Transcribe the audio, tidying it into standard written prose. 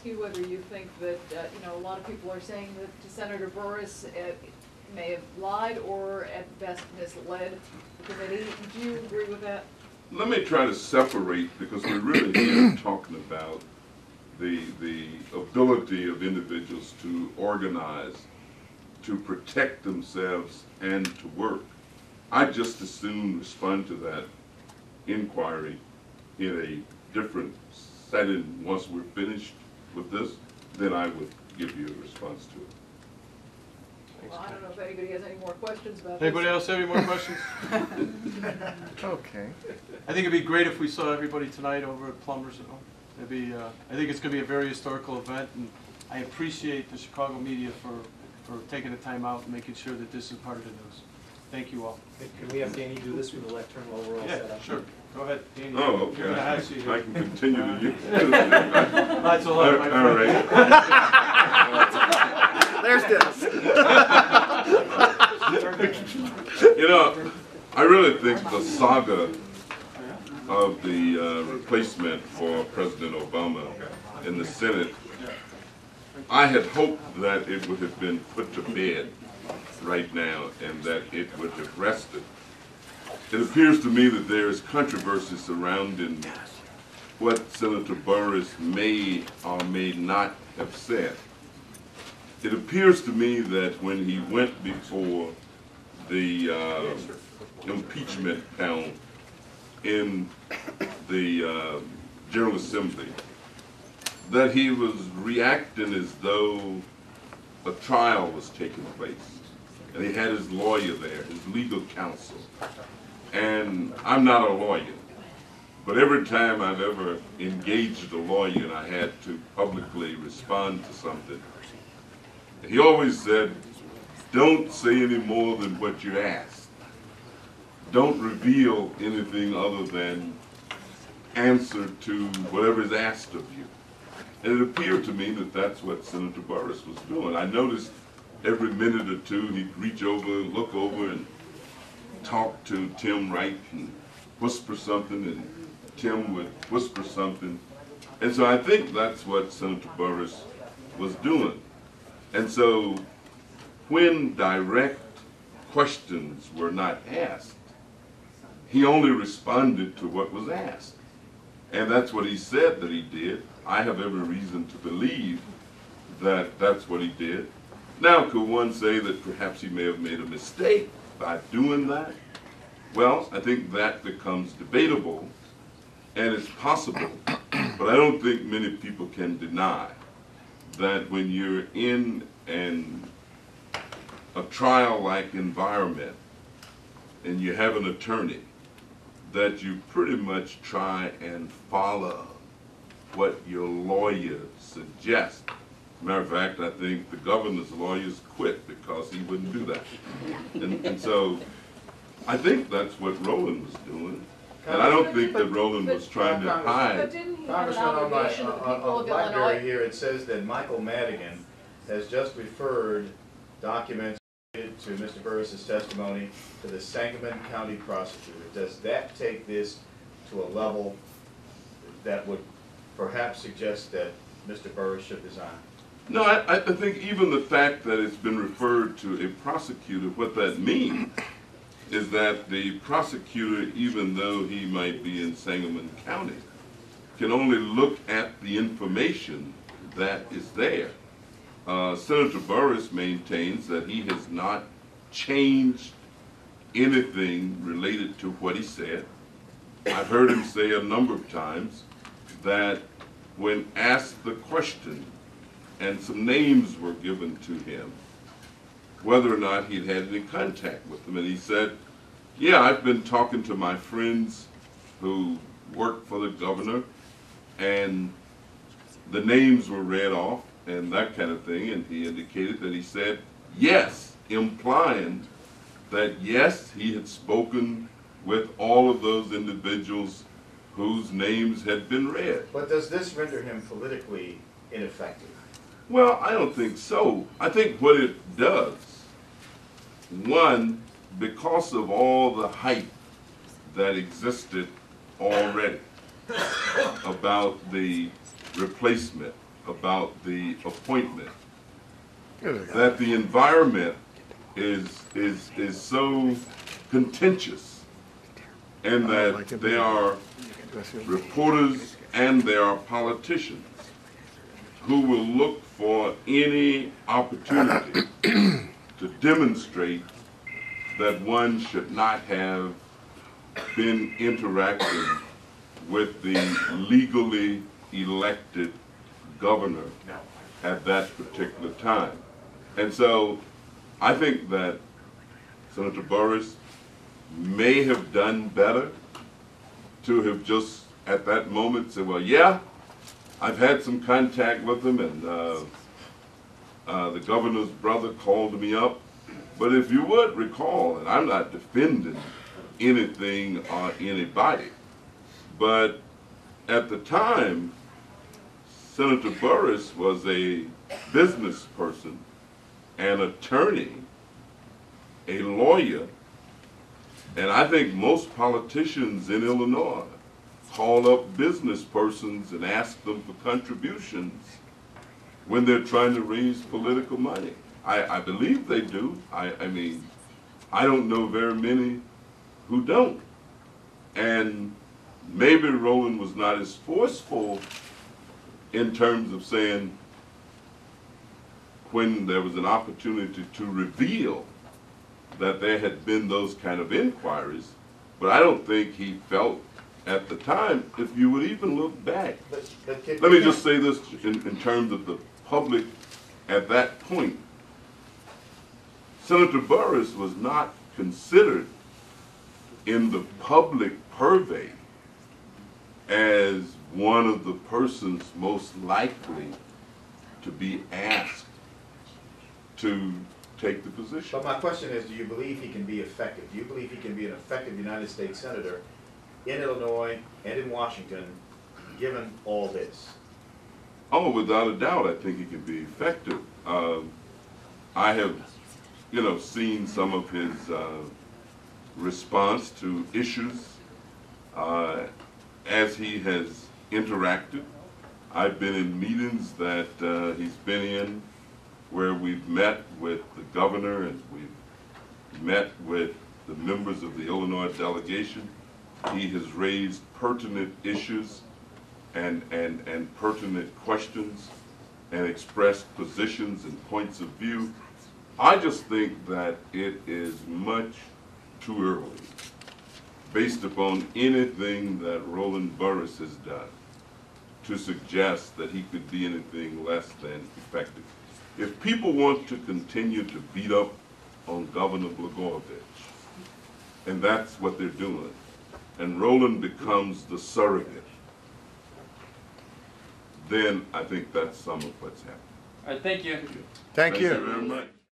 you whether you think that, you know, a lot of people are saying that Senator Burris may have lied or at best misled the committee. Do you agree with that? Let me try to separate, because we're really here talking about the ability of individuals to organize, to protect themselves, and to work. I'd just as soon respond to that inquiry in a different setting once we're finished with this than I would give you a response to it. Well, I don't know if anybody has any more questions about Anybody this. else have any more questions? Okay. I think it'd be great if we saw everybody tonight over at Plumbers. It'd be, I think it's going to be a very historical event, and I appreciate the Chicago media for taking the time out and making sure that this is part of the news. Thank you all. Can we have Danny do this with the lectern while we're all set Yeah, up? sure. Go ahead, Danny. Oh, okay. You're in the hot seat here. I can continue to use That's a lot, my All friend. right. There's Dennis. You know, I really think the saga of the replacement for President Obama in the Senate, I had hoped that it would have been put to bed right now and that it would have rested. It appears to me that there is controversy surrounding what Senator Burris may or may not have said. It appears to me that when he went before the impeachment panel in the General Assembly, that he was reacting as though a trial was taking place. And he had his lawyer there, his legal counsel. And I'm not a lawyer, but every time I've ever engaged a lawyer and I had to publicly respond to something, he always said, don't say any more than what you asked. Don't reveal anything other than answer to whatever is asked of you. And it appeared to me that that's what Senator Burris was doing. I noticed every minute or two he'd reach over, look over, and talk to Tim Wright and whisper something, and Tim would whisper something. And so I think that's what Senator Burris was doing. And so when direct questions were not asked, he only responded to what was asked. And that's what he said that he did. I have every reason to believe that that's what he did. Now, could one say that perhaps he may have made a mistake by doing that? Well, I think that becomes debatable, and it's possible, but I don't think many people can deny that when you're in a trial-like environment and you have an attorney, that you pretty much try and follow what your lawyer suggests. As a matter of fact, I think the governor's lawyers quit because he wouldn't do that. And so I think that's what Roland was doing. And I don't think that Roland was trying to hide. But didn't he have an Congressman, obligation to the people on of BlackBerry Illinois? here, it says that Michael Madigan has just referred documents related to Mr. Burris's testimony to the Sangamon County prosecutor. Does that take this to a level that would perhaps suggest that Mr. Burris should resign? No, I think even the fact that it's been referred to a prosecutor, what that means is that the prosecutor, even though he might be in Sangamon County, can only look at the information that is there. Senator Burris maintains that he has not changed anything related to what he said. I've heard him say a number of times that when asked the question, and some names were given to him, whether or not he'd had any contact with them, and he said, yeah, I've been talking to my friends who work for the governor, and the names were read off and that kind of thing, and he indicated that he said yes, implying that yes, he had spoken with all of those individuals whose names had been read. But does this render him politically ineffective? Well, I don't think so. I think what it does, one, because of all the hype that existed already about the replacement about the appointment, that the environment is so contentious, and that there are reporters and there are politicians who will look for any opportunity to demonstrate that one should not have been interacting with the legally elected governor at that particular time. And so I think that Senator Burris may have done better to have just at that moment said, well, yeah, I've had some contact with him, and the governor's brother called me up. But if you would recall, and I'm not defending anything or anybody, but at the time, Senator Burris was a business person, an attorney, a lawyer, and I think most politicians in Illinois call up business persons and ask them for contributions when they're trying to raise political money. I believe they do. I mean, I don't know very many who don't. And maybe Roland was not as forceful in terms of saying when there was an opportunity to reveal that there had been those kind of inquiries, but I don't think he felt at the time, if you would even look back. Let me just say this in terms of the public at that point. Senator Burris was not considered in the public purvey as one of the persons most likely to be asked to take the position. But my question is, do you believe he can be effective? Do you believe he can be an effective United States Senator in Illinois and in Washington, given all this? Oh, without a doubt, I think he can be effective. I have, seen some of his response to issues as he has interacted. I've been in meetings that he's been in where we've met with the governor and we've met with the members of the Illinois delegation. He has raised pertinent issues and pertinent questions and expressed positions and points of view. I just think that it is much too early, based upon anything that Roland Burris has done, to suggest that he could be anything less than effective. If people want to continue to beat up on Governor Blagojevich, and that's what they're doing, and Roland becomes the surrogate, then I think that's some of what's happening. All right, thank you. Thank you. Very much.